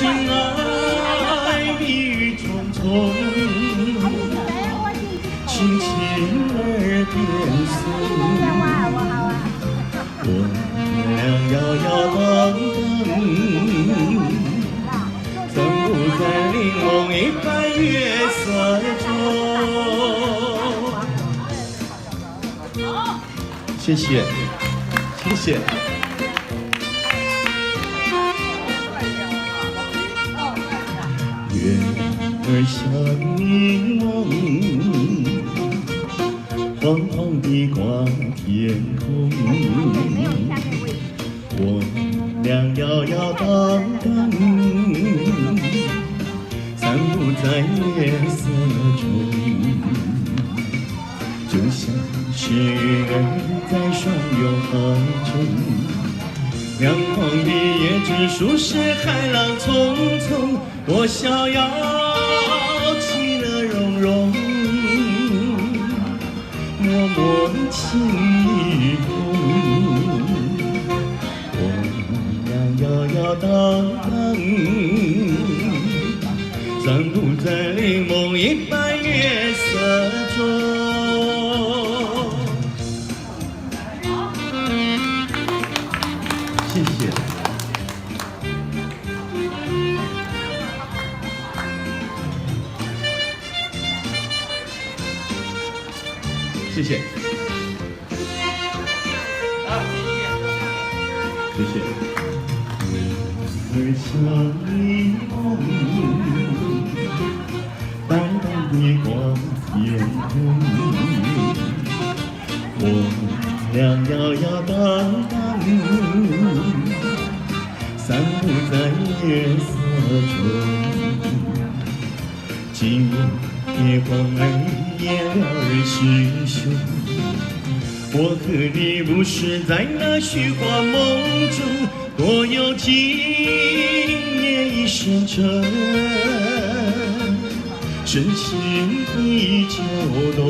情爱蜜语重重，轻轻耳边诉。我俩摇摇晃晃，散步在玲珑一般月色中。谢谢，谢谢。 月儿像柠檬，黄黄地挂天空。我俩摇摇荡荡，散步在夜色中，就像是鱼儿在双拥河中。 亮光的夜之书是海浪匆匆，我逍遥其乐融融，默默情意共。我俩摇摇荡荡，散步在玲珑一般月色中。 谢谢，谢谢，谢谢。月儿像柠檬，淡淡的光天空。我俩摇摇荡荡。 散步在夜色中，今夜光儿夜儿徐徐，我和你不是在那虚幻梦中，多有今夜一深沉，深情的秋冬，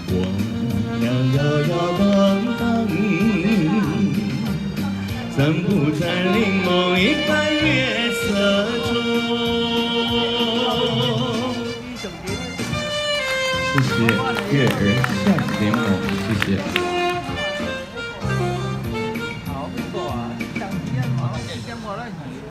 我俩摇摇荡荡。 散步在玲珑一般月色中。谢谢，月儿像柠檬，谢谢。